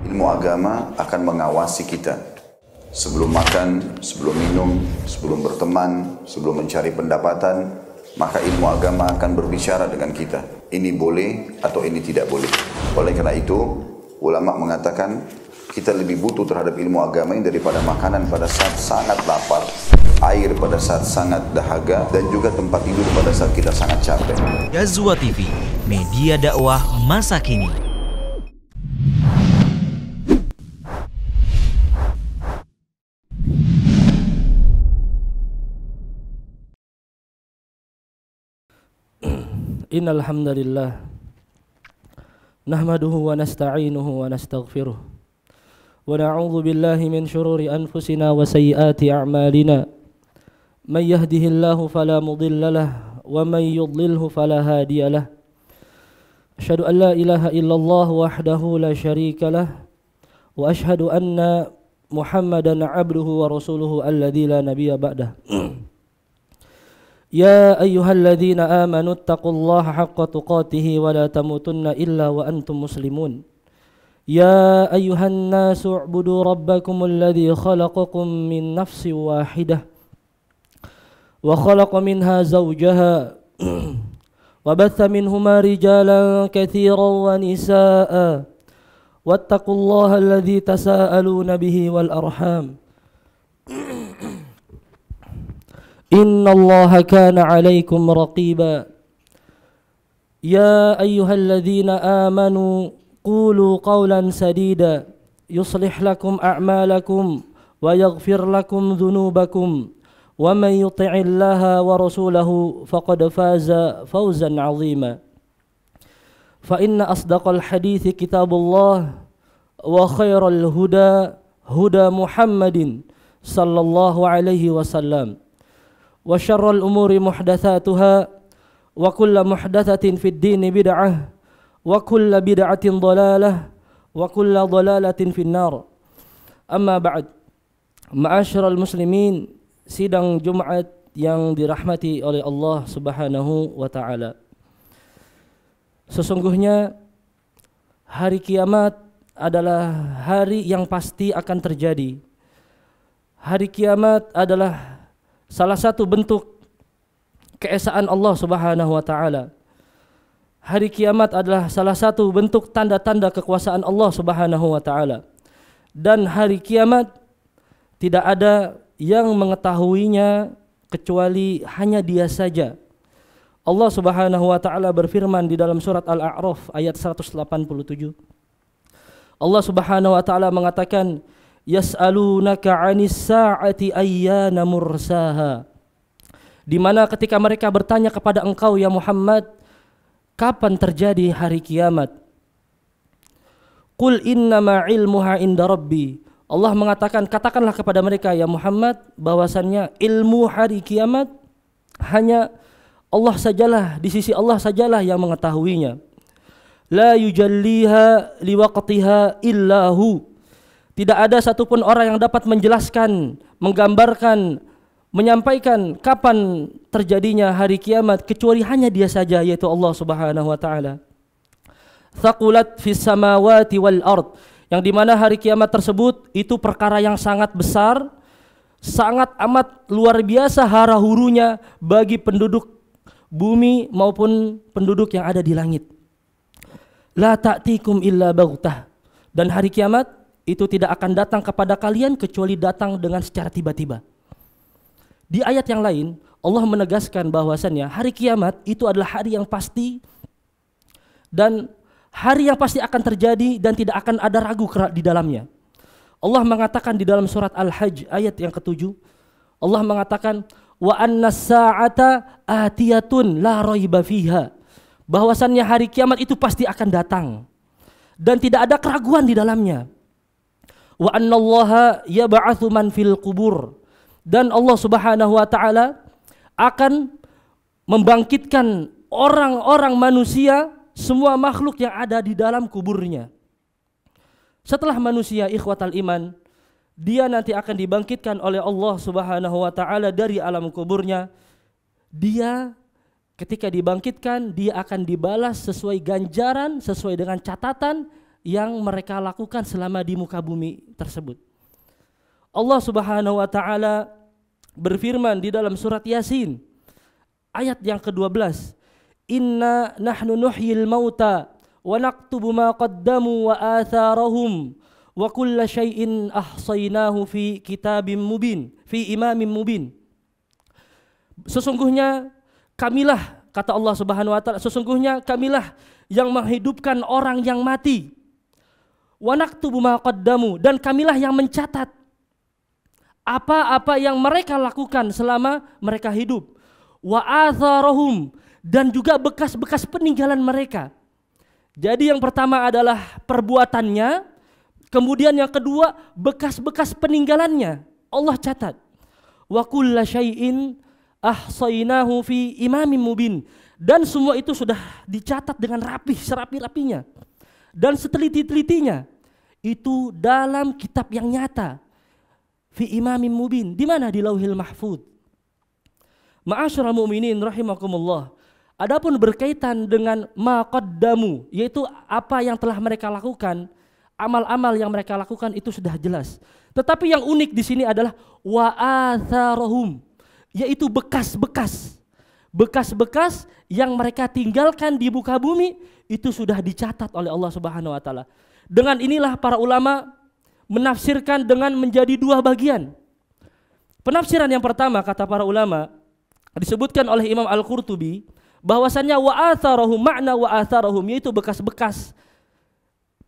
Ilmu agama akan mengawasi kita. Sebelum makan, sebelum minum, sebelum berteman, sebelum mencari pendapatan, maka ilmu agama akan berbicara dengan kita. Ini boleh atau ini tidak boleh. Oleh karena itu, ulama mengatakan kita lebih butuh terhadap ilmu agama ini daripada makanan pada saat sangat lapar, air pada saat sangat dahaga, dan juga tempat tidur pada saat kita sangat capek. Ghazwa TV, media dakwah masa kini. Innal hamdalillah nahmaduhu wa nasta'inuhu wa nastaghfiruh wa na'udzu billahi min shururi anfusina wa sayyiati a'malina may yahdihillahu fala mudilla lahu wa may yudlilhu fala hadiya lahu asyhadu an la ilaha illallah wahdahu la syarika lahu wa asyhadu anna Muhammadan 'abduhu wa rasuluhu alladzi la nabiyya ba'dah. يا أيها الذين آمنوا اتقوا الله حق تقاته ولا تموتن إلا وأنتم مسلمون يا أيها الناس اعبدوا ربكم الذي خلقكم من نفس واحدة وخلق منها زوجها وبث منهما رجالا كثيرا ونساء واتقوا الله الذي تساءلون به والأرحام Inna Allah kana alaikum raqiba Ya ayyuhalladzina amanu qulu qawlan sadida yuslih lakum a'malakum wa yaghfir lakum dhunubakum wa man yuti'illaha wa rasulahu faqad faza fawzan 'azima fa inna asdaqal hadithi kitabullah wa khairal huda huda Muhammadin sallallahu alaihi wasallam wa syarrul umuri muhdatsatuha wa kullu muhdatsatin fid din bid'ah wa kullu bid'atin dhalalah wa kullu dhalalatin finnar. Amma ba'd. Ma'asyiral muslimin, sidang Jumat yang dirahmati oleh Allah Subhanahu wa taala. Sesungguhnya hari kiamat adalah hari yang pasti akan terjadi. Hari kiamat adalah salah satu bentuk keesaan Allah Subhanahu wa taala. Hari kiamat adalah salah satu bentuk tanda-tanda kekuasaan Allah Subhanahu wa taala. Dan hari kiamat tidak ada yang mengetahuinya kecuali hanya Dia saja. Allah Subhanahu wa taala berfirman di dalam surat Al-A'raf ayat 187. Allah Subhanahu wa taala mengatakan, yas'alunaka 'anis sa'ati ayyana mursaha. Di mana ketika mereka bertanya kepada engkau ya Muhammad, kapan terjadi hari kiamat? Qul innama 'ilmuha 'inda rabbi. Allah mengatakan, katakanlah kepada mereka ya Muhammad bahwasannya ilmu hari kiamat hanya Allah sajalah, di sisi Allah sajalah yang mengetahuinya. La yujalliha liwaqtiha illahu. Tidak ada satupun orang yang dapat menjelaskan, menggambarkan, menyampaikan kapan terjadinya hari kiamat kecuali hanya Dia saja, yaitu Allah Subhanahu wa taala. Thaqulat fis samawati wal ard, yang dimana hari kiamat tersebut itu perkara yang sangat besar, sangat amat luar biasa hara-hurunya bagi penduduk bumi maupun penduduk yang ada di langit. La ta'tikum illa baghtah, dan hari kiamat itu tidak akan datang kepada kalian kecuali datang dengan secara tiba-tiba. Di ayat yang lain Allah menegaskan bahwasannya hari kiamat itu adalah hari yang pasti dan hari yang pasti akan terjadi dan tidak akan ada ragu di dalamnya. Allah mengatakan di dalam surat Al-Hajj ayat yang ke-7, Allah mengatakan wa annas sa'ata atiyatun la raiba fiha, bahwasannya hari kiamat itu pasti akan datang dan tidak ada keraguan di dalamnya. Wa annallaha yab'atsu man fil qubur, dan Allah Subhanahu wa taala akan membangkitkan orang-orang manusia, semua makhluk yang ada di dalam kuburnya. Setelah manusia ikhwatal iman, dia nanti akan dibangkitkan oleh Allah Subhanahu wa taala dari alam kuburnya. Dia ketika dibangkitkan, dia akan dibalas sesuai ganjaran, sesuai dengan catatan yang mereka lakukan selama di muka bumi tersebut. Allah Subhanahu wa taala berfirman di dalam surat Yasin ayat yang ke-12, "Inna nahnu nuhyil mauta wa naktubu ma qaddamu wa atharahum wa kulla syai'in ahsaynahu fi kitabim mubin, fi imamin mubin." Sesungguhnya kamilah, kata Allah Subhanahu wa taala, sesungguhnya kamilah yang menghidupkan orang yang mati. Wa naktubu ma qaddamu, dan kamilah yang mencatat apa-apa yang mereka lakukan selama mereka hidup. Wa atharahum, dan juga bekas-bekas peninggalan mereka. Jadi yang pertama adalah perbuatannya, kemudian yang kedua bekas-bekas peninggalannya Allah catat. Wa kulla syai'in ahsaynahu fi imamin mubin, dan semua itu sudah dicatat dengan rapih, serapi-rapinya dan seteliti-telitinya itu dalam kitab yang nyata, fi imamin mubin, di mana? Di Lauhil Mahfuz. Ma'asyiral mu'minin rahimakumullah. Adapun berkaitan dengan ma qaddamu, yaitu apa yang telah mereka lakukan, amal-amal yang mereka lakukan itu sudah jelas. Tetapi yang unik di sini adalah wa atharahum, yaitu bekas-bekas yang mereka tinggalkan di muka bumi itu sudah dicatat oleh Allah Subhanahu wa taala. Dengan inilah para ulama menafsirkan dengan menjadi dua bagian. Penafsiran yang pertama, kata para ulama, disebutkan oleh Imam Al-Qurtubi, bahwasannya wa atharahum, makna wa atharahum yaitu bekas-bekas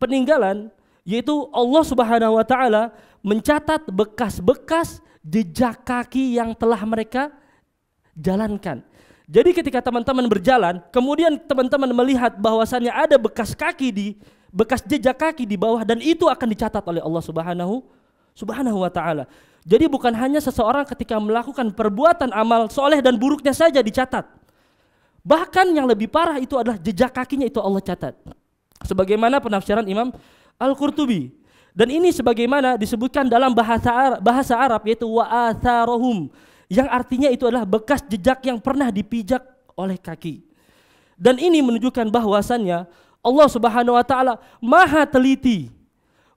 peninggalan, yaitu Allah Subhanahu wa taala mencatat bekas-bekas jejak kaki yang telah mereka jalankan. Jadi ketika teman-teman berjalan, kemudian teman-teman melihat bahwasannya ada bekas jejak kaki di bawah, dan itu akan dicatat oleh Allah Subhanahu wa taala. Jadi bukan hanya seseorang ketika melakukan perbuatan amal soleh dan buruknya saja dicatat. Bahkan yang lebih parah itu adalah jejak kakinya itu Allah catat. Sebagaimana penafsiran Imam Al-Qurtubi. Dan ini sebagaimana disebutkan dalam bahasa Arab yaitu wa atharahum, yang artinya itu adalah bekas jejak yang pernah dipijak oleh kaki. Dan ini menunjukkan bahwasannya Allah Subhanahu wa taala maha teliti,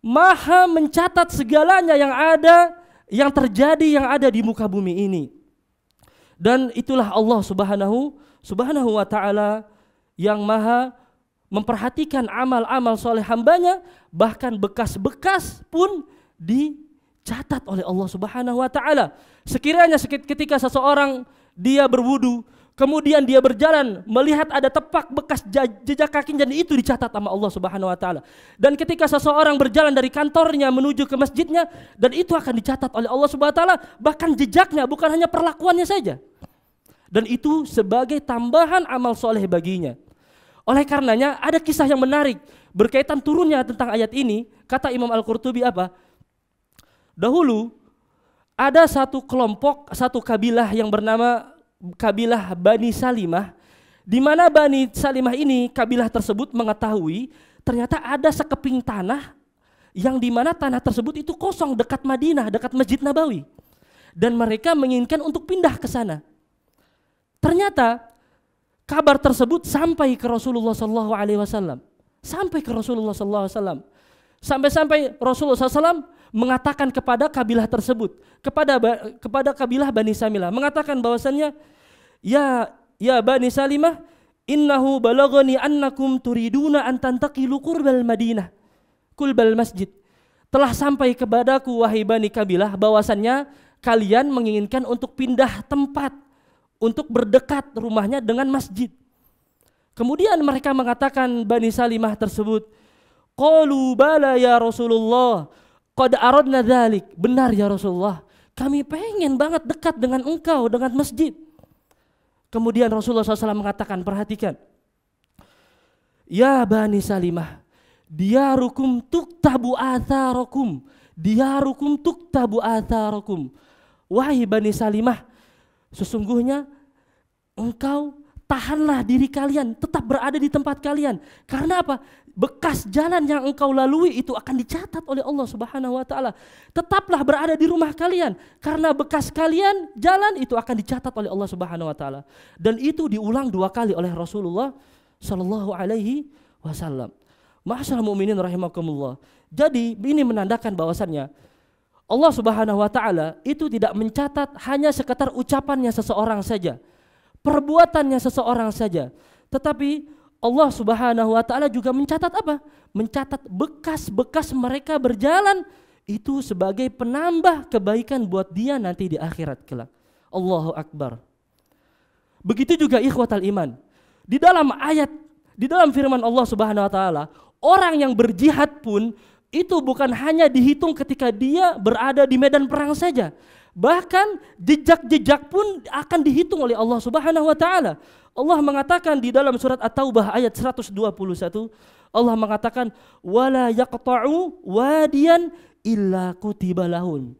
maha mencatat segalanya yang ada, yang terjadi, yang ada di muka bumi ini. Dan itulah Allah Subhanahu wa taala yang maha memperhatikan amal-amal soleh hambanya, bahkan bekas-bekas pun dicatat oleh Allah Subhanahu wa taala. Sekiranya ketika seseorang dia berwudu, kemudian dia berjalan melihat ada tepak bekas jejak kakinya, dan itu dicatat sama Allah Subhanahu wa taala. Dan ketika seseorang berjalan dari kantornya menuju ke masjidnya, dan itu akan dicatat oleh Allah Subhanahu wa taala, bahkan jejaknya, bukan hanya perlakuannya saja. Dan itu sebagai tambahan amal soleh baginya. Oleh karenanya ada kisah yang menarik berkaitan turunnya tentang ayat ini. Kata Imam Al-Qurtubi apa? Dahulu ada satu kelompok, satu kabilah yang bernama kabilah Bani Salimah, di mana Bani Salimah ini, kabilah tersebut mengetahui ternyata ada sekeping tanah yang di mana tanah tersebut itu kosong dekat Madinah, dekat Masjid Nabawi, dan mereka menginginkan untuk pindah ke sana. Ternyata kabar tersebut sampai ke Rasulullah SAW, sampai Rasulullah SAW mengatakan kepada kabilah tersebut, kepada kabilah Bani Salimah, mengatakan bahwasannya, ya Bani Salimah, innahu balagani annakum turiduna an tantaqilu qurbal Madinah, kulbal masjid. Telah sampai kepadaku wahai Bani kabilah bahwasannya kalian menginginkan untuk pindah tempat, untuk berdekat rumahnya dengan masjid. Kemudian mereka mengatakan Bani Salimah tersebut, qalu bala ya Rasulullah, qad aradna dzalik. Benar ya Rasulullah, kami pengen banget dekat dengan engkau, dengan masjid. Kemudian Rasulullah SAW mengatakan, perhatikan, ya Bani Salimah, diyarukum tuktabu atharakum, diyarukum tuktabu atharakum. Wahai Bani Salimah, sesungguhnya engkau tahanlah diri kalian, tetap berada di tempat kalian. Karena apa? Bekas jalan yang engkau lalui itu akan dicatat oleh Allah Subhanahu wa taala. Tetaplah berada di rumah kalian, karena bekas kalian jalan itu akan dicatat oleh Allah Subhanahu wa taala. Dan itu diulang 2 kali oleh Rasulullah sallallahu alaihi wasallam. Ma'asyiral mu'minin rahimakumullah. Jadi ini menandakan bahwasannya Allah Subhanahu wa taala itu tidak mencatat hanya sekedar ucapannya seseorang saja, perbuatannya seseorang saja, tetapi Allah Subhanahu wa taala juga mencatat apa? Mencatat bekas-bekas mereka berjalan itu sebagai penambah kebaikan buat dia nanti di akhirat kelak. Allahu akbar. Begitu juga ikhwatal iman. Di dalam firman Allah Subhanahu wa taala, orang yang berjihad pun itu bukan hanya dihitung ketika dia berada di medan perang saja. Bahkan jejak-jejak pun akan dihitung oleh Allah Subhanahu wa taala. Allah mengatakan di dalam surat At-Taubah ayat 121, Allah mengatakan wala yaqta'u wadiyan illa kutiba lahum.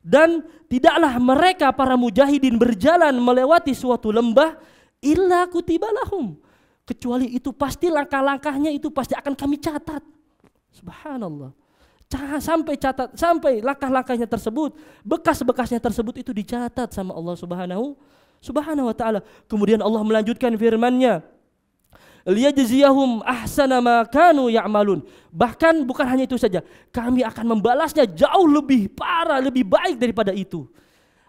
Dan tidaklah mereka para mujahidin berjalan melewati suatu lembah illa kutiba lahum, kecuali itu pasti langkah-langkahnya itu pasti akan kami catat. Subhanallah. Sampai langkah-langkahnya tersebut, bekas-bekasnya tersebut itu dicatat sama Allah Subhanahu wa taala. Kemudian Allah melanjutkan firman-Nya, liyajziyahum ahsana ma kanu ya'malun. Bahkan bukan hanya itu saja, kami akan membalasnya jauh lebih parah, lebih baik daripada itu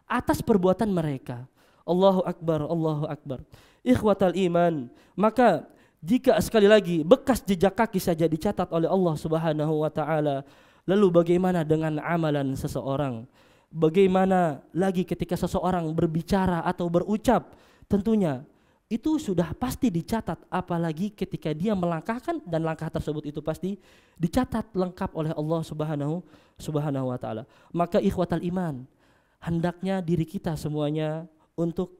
atas perbuatan mereka. Allahu akbar, Allahu akbar. Ikhwatal iman, maka jika sekali lagi bekas jejak kaki saja dicatat oleh Allah Subhanahu wa taala, lalu bagaimana dengan amalan seseorang? Bagaimana lagi ketika seseorang berbicara atau berucap? Tentunya itu sudah pasti dicatat, apalagi ketika dia melangkahkan dan langkah tersebut itu pasti dicatat lengkap oleh Allah Subhanahu wa taala. Maka ikhwatal iman, hendaknya diri kita semuanya untuk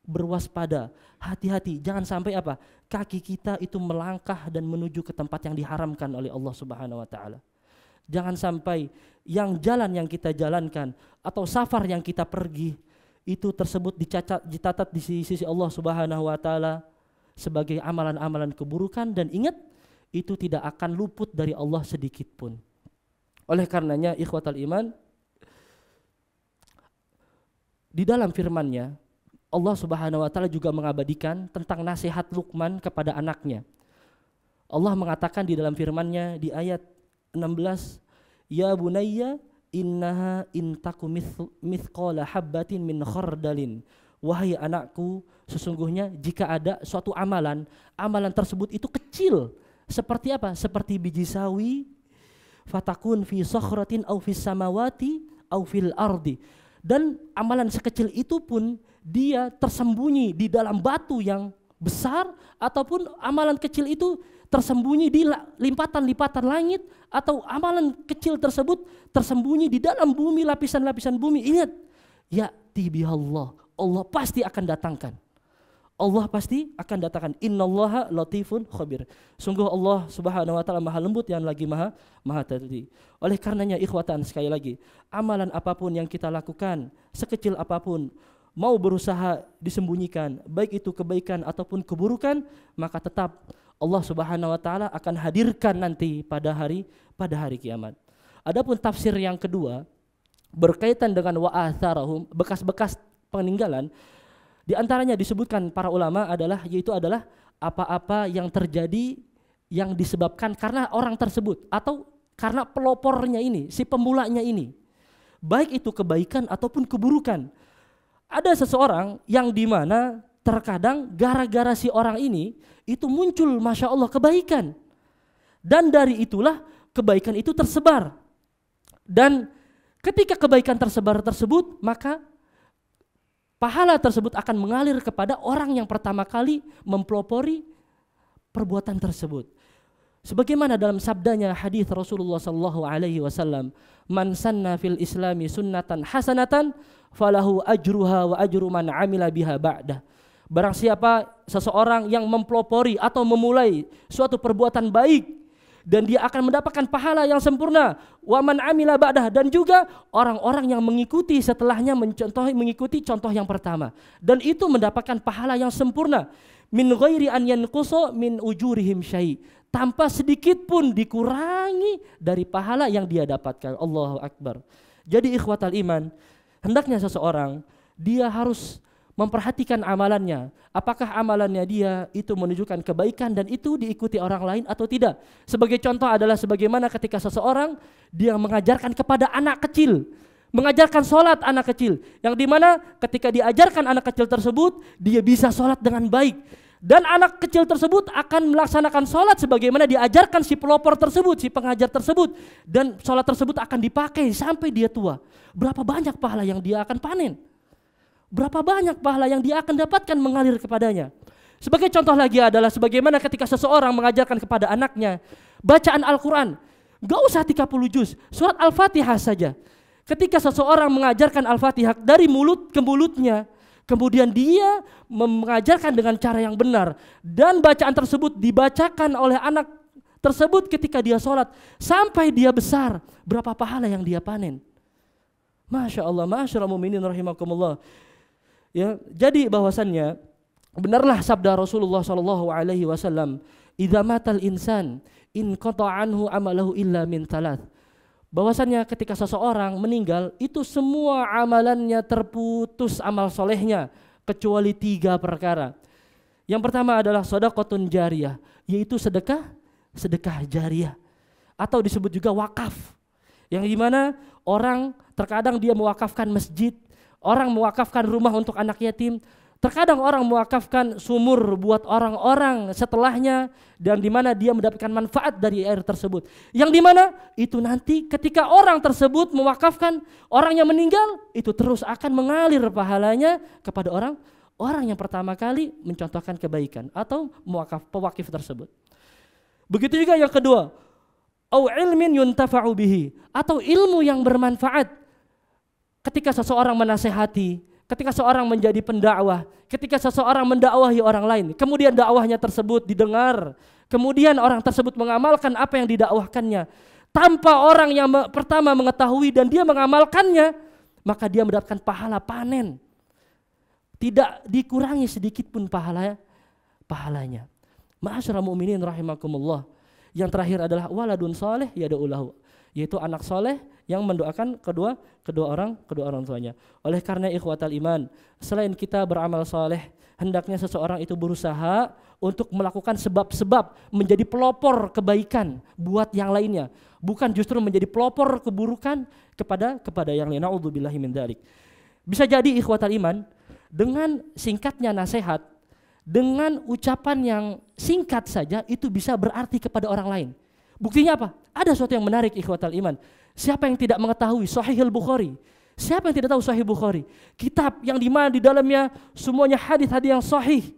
berwaspada, hati-hati, jangan sampai apa? Kaki kita itu melangkah dan menuju ke tempat yang diharamkan oleh Allah Subhanahu wa taala. Jangan sampai yang jalan yang kita jalankan atau safar yang kita pergi itu tersebut dicatat di sisi Allah Subhanahu wa taala sebagai amalan-amalan keburukan, dan ingat itu tidak akan luput dari Allah sedikit pun. Oleh karenanya ikhwatal iman, di dalam firman-Nya Allah Subhanahu wa taala juga mengabadikan tentang nasihat Luqman kepada anaknya. Allah mengatakan di dalam firman-Nya di ayat 16, ya bunayya innaha intaku mithqala habbatin min khardalin. Wahai anakku, sesungguhnya jika ada suatu amalan tersebut itu kecil, seperti apa? Seperti biji sawi, fatakun fi sakhratin aw fis samawati aw fil ardi. Dan amalan sekecil itu pun dia tersembunyi di dalam batu yang besar, ataupun amalan kecil itu tersembunyi di limpatan-limpatan langit, atau amalan kecil tersebut tersembunyi di dalam bumi, lapisan-lapisan bumi. Ingat, ya'ti bihallah, Allah pasti akan datangkan. Allah pasti akan datangkan. Innallaha latifun khabir. Sungguh Allah Subhanahu wa taala Maha lembut yang lagi maha teliti. Oleh karenanya ikhwatan, sekali lagi, amalan apapun yang kita lakukan, sekecil apapun, mau berusaha disembunyikan, baik itu kebaikan ataupun keburukan, maka tetap Allah Subhanahu wa taala akan hadirkan nanti pada hari kiamat. Adapun tafsir yang kedua berkaitan dengan wa atharahum, bekas-bekas peninggalan, di antaranya disebutkan para ulama yaitu adalah apa-apa yang terjadi yang disebabkan karena orang tersebut atau karena pelopornya ini, si pemulanya ini, baik itu kebaikan ataupun keburukan. Ada seseorang yang dimana terkadang gara-gara si orang ini itu muncul Masya Allah kebaikan, dan dari itulah kebaikan itu tersebar, dan ketika kebaikan tersebar tersebut, maka pahala tersebut akan mengalir kepada orang yang pertama kali mempelopori perbuatan tersebut. Sebagaimana dalam sabdanya hadis Rasulullah sallallahu alaihi wasallam, "Man sanna fil islami sunnatan hasanatan falahu ajruha wa ajru man amila biha ba'dah." Barang siapa seseorang yang mempelopori atau memulai suatu perbuatan baik, dan dia akan mendapatkan pahala yang sempurna, wa man amila ba'dah, dan juga orang-orang yang mengikuti setelahnya mengikuti contoh yang pertama, dan itu mendapatkan pahala yang sempurna, min ghairi an yanqusa min ujurihim syai', tanpa sedikit pun dikurangi dari pahala yang dia dapatkan. Allahu akbar. Jadi ikhwatal iman, hendaknya seseorang dia harus memperhatikan amalannya. Apakah amalannya dia itu menunjukkan kebaikan dan itu diikuti orang lain atau tidak. Sebagai contoh adalah sebagaimana ketika seseorang dia mengajarkan kepada anak kecil, mengajarkan sholat anak kecil, yang dimana ketika diajarkan anak kecil tersebut, dia bisa sholat dengan baik. Dan anak kecil tersebut akan melaksanakan sholat sebagaimana diajarkan si pelopor tersebut, si pengajar tersebut. Dan sholat tersebut akan dipakai sampai dia tua. Berapa banyak pahala yang dia akan panen? Berapa banyak pahala yang dia akan dapatkan mengalir kepadanya. Sebagai contoh lagi adalah sebagaimana ketika seseorang mengajarkan kepada anaknya bacaan Al-Quran. Gak usah 30 juz, surat Al-Fatihah saja. Ketika seseorang mengajarkan Al-Fatihah dari mulut ke mulutnya, kemudian dia mengajarkan dengan cara yang benar, dan bacaan tersebut dibacakan oleh anak tersebut ketika dia sholat sampai dia besar, berapa pahala yang dia panen. Masya Allah, ma'asyiral mu'minin rahimakumullah. Ya, jadi bahwasannya benarlah sabda Rasulullah SAW, idza matal insan in qata'a anhu amalahu illa min thalath. Bahwasannya ketika seseorang meninggal itu semua amalannya terputus amal solehnya kecuali 3 perkara. Yang pertama adalah shadaqatun jariyah, yaitu sedekah jariyah, atau disebut juga wakaf, yang dimana orang terkadang dia mewakafkan masjid, orang mewakafkan rumah untuk anak yatim, terkadang orang mewakafkan sumur buat orang-orang setelahnya, dan di mana dia mendapatkan manfaat dari air tersebut. Yang di mana itu nanti ketika orang tersebut mewakafkan, orangnya meninggal, itu terus akan mengalir pahalanya kepada orang yang pertama kali mencontohkan kebaikan atau pewakif tersebut. Begitu juga yang kedua, au ilmin yuntafa'u bihi, atau ilmu yang bermanfaat. Ketika seseorang menasehati, ketika seorang menjadi pendakwah, ketika seseorang mendakwahi orang lain, kemudian dakwahnya tersebut didengar, kemudian orang tersebut mengamalkan apa yang didakwahkannya, tanpa orang yang pertama mengetahui dan dia mengamalkannya, maka dia mendapatkan pahala panen. Tidak dikurangi sedikit pun pahalanya. Ma'asyiral mu'minin rahimakumullah. Yang terakhir adalah waladun saleh yad'u lahu, yaitu anak soleh yang mendoakan kedua orang tuanya. Oleh karena ikhwatal iman, selain kita beramal soleh, hendaknya seseorang itu berusaha untuk melakukan sebab-sebab menjadi pelopor kebaikan buat yang lainnya, bukan justru menjadi pelopor keburukan kepada yang lain. Na'udzubillahi min dzalik. Bisa jadi ikhwatal iman, dengan singkatnya nasihat, dengan ucapan yang singkat saja itu bisa berarti kepada orang lain. Buktinya apa? Ada sesuatu yang menarik ikhwatal iman. Siapa yang tidak mengetahui Sahih Al-Bukhari? Siapa yang tidak tahu Sahih Bukhari? Kitab yang dimana di dalamnya semuanya hadis-hadis yang sahih.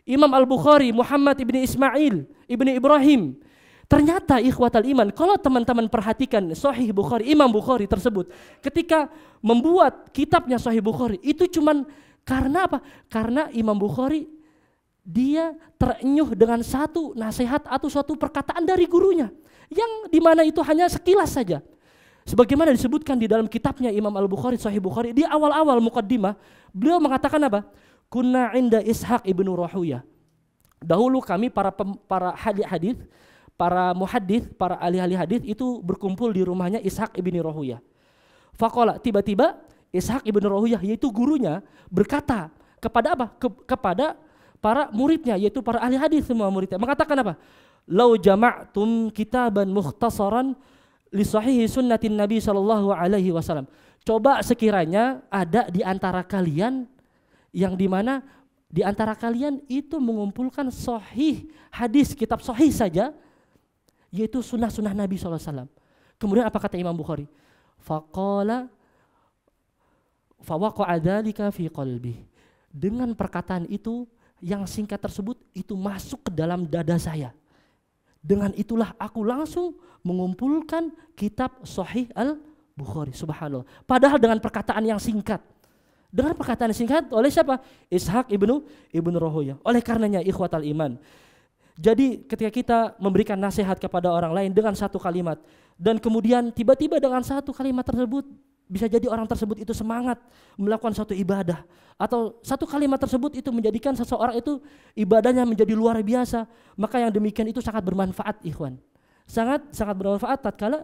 Imam Al-Bukhari, Muhammad ibni Ismail, ibni Ibrahim. Ternyata ikhwatal iman, kalau teman-teman perhatikan Sahih Bukhari, Imam Bukhari tersebut, ketika membuat kitabnya Sahih Bukhari, itu cuman karena apa? Karena Imam Bukhari dia terenyuh dengan satu nasihat atau suatu perkataan dari gurunya, yang dimana itu hanya sekilas saja. Sebagaimana disebutkan di dalam kitabnya Imam Al-Bukhari, Sahih Bukhari, di awal-awal muqaddimah, beliau mengatakan apa? Kunna inda Ishaq ibnu Rahuyah. Dahulu kami para hadis, para muhaddits, para ahli-ahli hadis itu berkumpul di rumahnya Ishaq ibnu Rahuyah. Faqala, tiba-tiba Ishaq ibnu Rahuyah, yaitu gurunya, berkata kepada apa? Kepada para muridnya, yaitu para ahli hadis semua muridnya, mengatakan apa? Lau jama'tum kitaban mukhtasaran li sahihi sunnatin Nabi sallallahu alaihi wasallam. Coba sekiranya ada di antara kalian yang dimana di antara kalian itu mengumpulkan sahih hadis, kitab sahih saja, yaitu sunnah-sunnah Nabi sallallahu alaihi wasallam. Kemudian apa kata Imam Bukhari? Faqala fawaqa'a dzalika fi qalbi. Dengan perkataan itu yang singkat tersebut itu masuk ke dalam dada saya. Dengan itulah aku langsung mengumpulkan kitab Sahih Al-Bukhari. Subhanallah. Padahal dengan perkataan yang singkat. Dengan perkataan yang singkat oleh siapa? Ishaq ibnu Rahuyah. Oleh karenanya ikhwatal iman. Jadi ketika kita memberikan nasihat kepada orang lain dengan satu kalimat, dan kemudian tiba-tiba dengan satu kalimat tersebut bisa jadi orang tersebut itu semangat melakukan suatu ibadah, atau satu kalimat tersebut itu menjadikan seseorang itu ibadahnya menjadi luar biasa, maka yang demikian itu sangat bermanfaat ikhwan. Sangat bermanfaat tatkala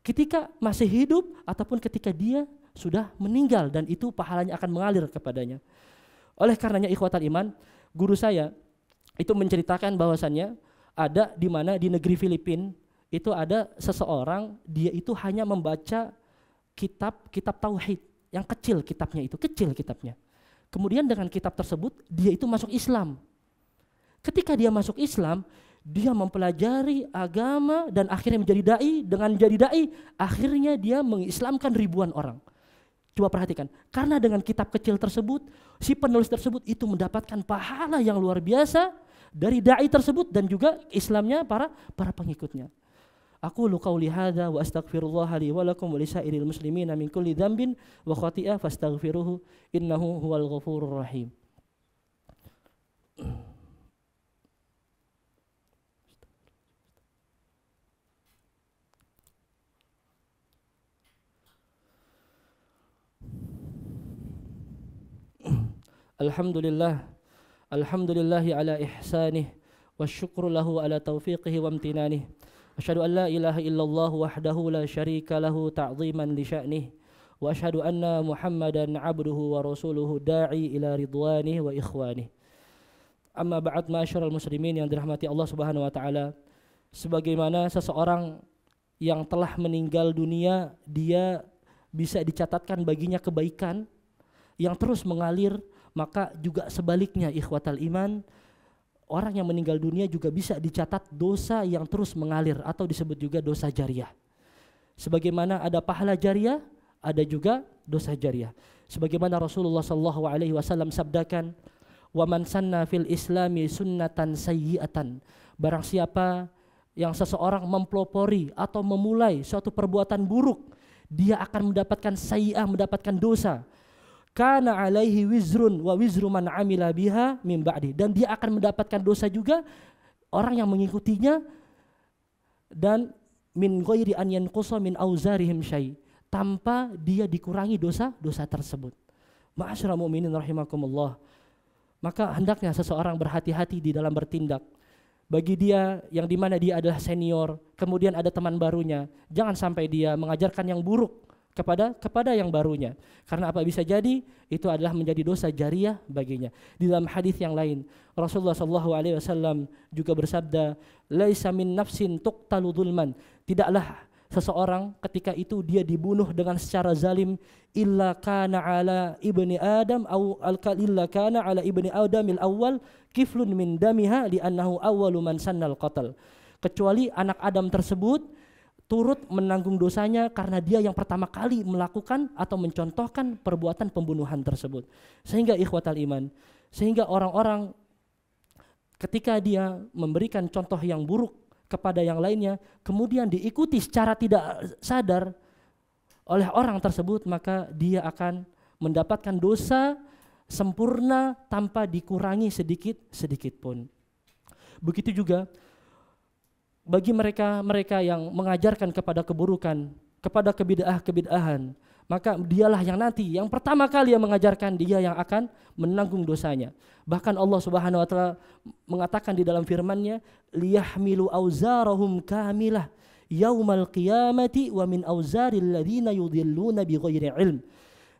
ketika masih hidup ataupun ketika dia sudah meninggal, dan itu pahalanya akan mengalir kepadanya. Oleh karenanya ikhwatal iman, guru saya itu menceritakan bahwasannya ada di mana di negeri Filipina itu ada seseorang, dia itu hanya membaca kitab tauhid yang kecil kitabnya. Kemudian dengan kitab tersebut dia itu masuk Islam. Ketika dia masuk Islam, dia mempelajari agama dan akhirnya menjadi dai. Dengan jadi dai, akhirnya dia mengislamkan ribuan orang. Coba perhatikan, karena dengan kitab kecil tersebut, si penulis tersebut itu mendapatkan pahala yang luar biasa dari dai tersebut dan juga Islamnya para pengikutnya. Aqulu qauli hadza wa astaghfirullah li wa lakum wa lisairil muslimina min kulli dzambin wa khati'ah fastaghfiruhu innahu huwal ghafurur rahim. Alhamdulillahi ala ihsanih wa syukru lahu ala taufiqihi wa amtinanih. Asyhadu an la ilaha illallah wahdahu la syarika lahu ta'ziman li sya'nih wa asyhadu anna Muhammadan abduhu wa rasuluhu da'i ila ridwanih wa ikhwanih. Amma ba'd, ma'asyiral muslimin yang dirahmati Allah Subhanahu wa taala. Sebagaimana seseorang yang telah meninggal dunia, dia bisa dicatatkan baginya kebaikan yang terus mengalir, maka juga sebaliknya ikhwatal iman, orang yang meninggal dunia juga bisa dicatat dosa yang terus mengalir atau disebut juga dosa jariah. Sebagaimana ada pahala jariah, ada juga dosa jariah. Sebagaimana Rasulullah SAW sabdakan, "Wa man sanna fil islami sunnatan sayyi'atan." Barang siapa yang seseorang mempelopori atau memulai suatu perbuatan buruk, dia akan mendapatkan sayyi'ah, mendapatkan dosa. Kana alaihi wizrun wa wizru man amila biha min ba'di, dan dia akan mendapatkan dosa juga orang yang mengikutinya, dan min ghairi an yanqusa min auzarihim syai, tanpa dia dikurangi dosa-dosa tersebut. Ma'asyiral mu'minin rahimakumullah. Maka hendaknya seseorang berhati-hati di dalam bertindak. Bagi dia yang dimana dia adalah senior, kemudian ada teman barunya, jangan sampai dia mengajarkan yang buruk kepada yang barunya, karena apa, bisa jadi itu adalah menjadi dosa jariah baginya. Di dalam hadis yang lain Rasulullah SAW juga bersabda, laisa min nafsin tuqtalu dzulman, tidaklah seseorang ketika itu dia dibunuh dengan secara zalim, illa kana ala ibni adam illa kana ala ibni adamil awal kiflun min damiha li'annahu awwalu man sannal qatl, kecuali anak Adam tersebut turut menanggung dosanya karena dia yang pertama kali melakukan atau mencontohkan perbuatan pembunuhan tersebut. Sehingga ikhwatal iman, sehingga orang-orang ketika dia memberikan contoh yang buruk kepada yang lainnya, kemudian diikuti secara tidak sadar oleh orang tersebut, maka dia akan mendapatkan dosa sempurna tanpa dikurangi sedikit pun. Begitu juga bagi mereka yang mengajarkan kepada keburukan, kepada kebid'ahan, maka dialah yang nanti yang pertama kali yang mengajarkan, dia yang akan menanggung dosanya. Bahkan Allah Subhanahu wa taala mengatakan di dalam firman-Nya, liyahmilu auzarahum kamilah yaumal qiyamati wa min auzaril ladzina yudhilluna bighairi ilm.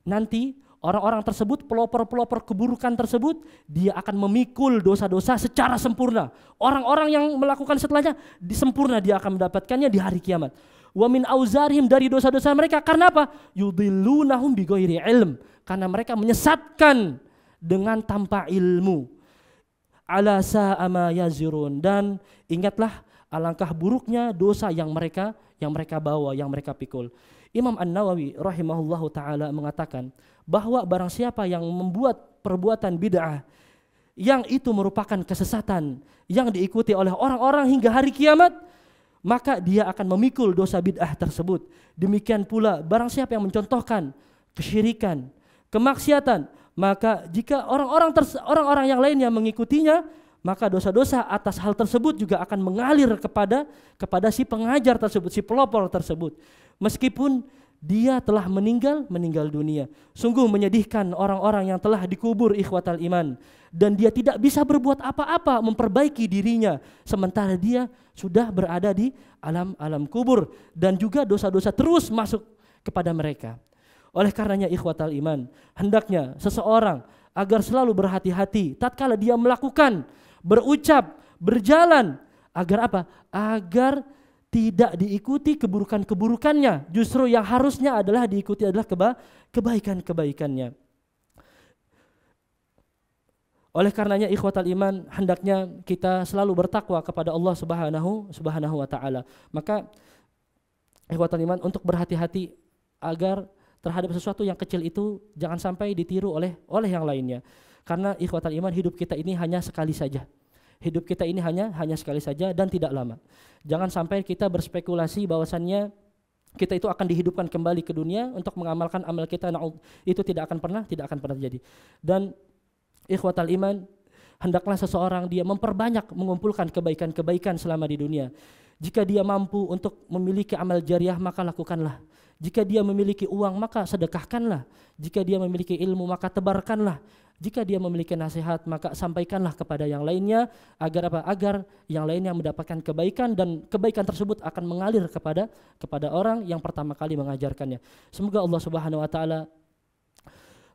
Nanti orang-orang tersebut, pelopor-pelopor keburukan tersebut, dia akan memikul dosa-dosa secara sempurna. Orang-orang yang melakukan setelahnya sempurna dia akan mendapatkannya di hari kiamat. Wa min auzarihim, dari dosa-dosa mereka, karena apa? Yudhillunahum bighairi ilm, karena mereka menyesatkan dengan tanpa ilmu. Ala sa'a ma yazirun, dan ingatlah alangkah buruknya dosa yang mereka bawa, yang mereka pikul. Imam An-Nawawi rahimahullahu taala mengatakan bahwa barang siapa yang membuat perbuatan bid'ah yang itu merupakan kesesatan yang diikuti oleh orang-orang hingga hari kiamat, maka dia akan memikul dosa bid'ah tersebut. Demikian pula barang siapa yang mencontohkan kesyirikan, kemaksiatan, maka jika orang-orang yang lain yang mengikutinya, maka dosa-dosa atas hal tersebut juga akan mengalir kepada si pengajar tersebut, si pelopor tersebut, meskipun dia telah meninggal dunia. Sungguh menyedihkan orang-orang yang telah dikubur ikhwatal iman, dan dia tidak bisa berbuat apa-apa memperbaiki dirinya, sementara dia sudah berada di alam kubur, dan juga dosa-dosa terus masuk kepada mereka. Oleh karenanya ikhwatal iman, hendaknya seseorang agar selalu berhati-hati tatkala dia melakukan, berucap, berjalan, agar apa? Agar tidak diikuti keburukan-keburukannya. Justru yang harusnya adalah diikuti adalah kebaikan-kebaikannya. Oleh karenanya ikhwatal iman, hendaknya kita selalu bertakwa kepada Allah Subhanahu wa taala. Maka ikhwatal iman, untuk berhati-hati agar terhadap sesuatu yang kecil itu jangan sampai ditiru oleh yang lainnya. Karena ikhwatal iman, hidup kita ini hanya sekali saja. Hidup kita ini hanya sekali saja dan tidak lama. Jangan sampai kita berspekulasi bahwasannya kita itu akan dihidupkan kembali ke dunia untuk mengamalkan amal kita. Itu tidak akan pernah terjadi. Dan ikhwatal iman, hendaklah seseorang dia memperbanyak mengumpulkan kebaikan-kebaikan selama di dunia. Jika dia mampu untuk memiliki amal jariah, maka lakukanlah. Jika dia memiliki uang, maka sedekahkanlah. Jika dia memiliki ilmu, maka tebarkanlah. Jika dia memiliki nasihat, maka sampaikanlah kepada yang lainnya, agar apa? Agar yang lainnya mendapatkan kebaikan, dan kebaikan tersebut akan mengalir kepada orang yang pertama kali mengajarkannya. Semoga Allah Subhanahu wa taala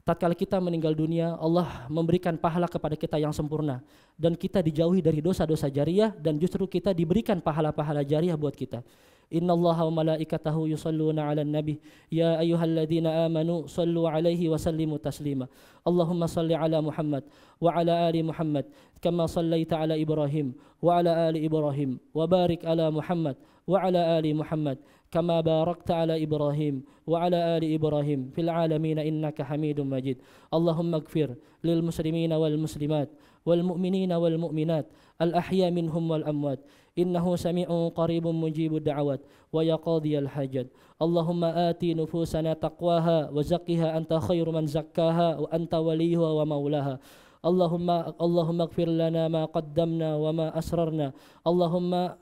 tatkala kita meninggal dunia, Allah memberikan pahala kepada kita yang sempurna, dan kita dijauhi dari dosa-dosa jariah, dan justru kita diberikan pahala-pahala jariah buat kita. Innallaha wa malaikatahu yusalluna 'alan nabi ya ayyuhalladzina amanu sallu 'alaihi wa sallimu taslima. Allahumma salli 'ala Muhammad wa 'ala ali Muhammad kama sallaita 'ala Ibrahim wa 'ala ali Ibrahim wa barik 'ala Muhammad wa 'ala ali Muhammad kama barakta 'ala Ibrahim wa 'ala ali Ibrahim fil 'alamin innaka Hamidum Majid. Allahumma ighfir lil muslimina wal muslimat wal mu'minina wal mu'minat al ahya minhum wal amwat innahu sami'un qaribun mujibud da'awat wa yaqadiyal hajat. Allahumma ati nufusana taqwaha wa zakkiha anta khairu man zakkaha wa anta waliyuha wa maulaha. Allahumma ighfir lana ma qaddamna wa ma asrarna. Allahumma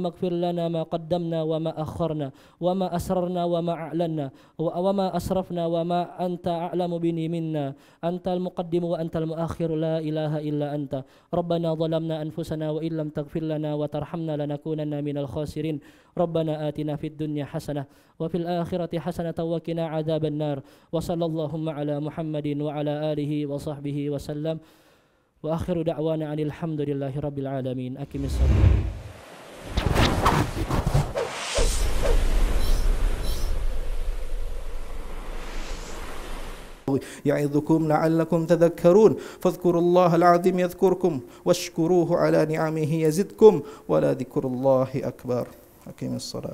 ighfir lana ma qaddamna wa ma akharna wa ma asrarna wa ma a'lanna wa ma asrafna wa ma anta a'lamu bini minna. Antal muqaddimu wa antal muakhiru la ilaha illa anta. Rabbana zalamna anfusana wa illam taghfir lana wa tarhamna lanakunanna minal khasirin. Rabbana atina fid dunya hasanah wa fil akhirati hasanah wa qina adzaban nar. Wa sallallahu ala Muhammadin wa ala alihi wa sahbihi wa sallam. Wa akhiru da'wana anil hamdulillahi rabbil alamin. Aqimis salat. يعظكم لعلكم تذكرون فاذكروا الله العظيم يذكركم واشكروه على نعمه يزدكم ولذكر الله أكبر. أقيم الصلاة.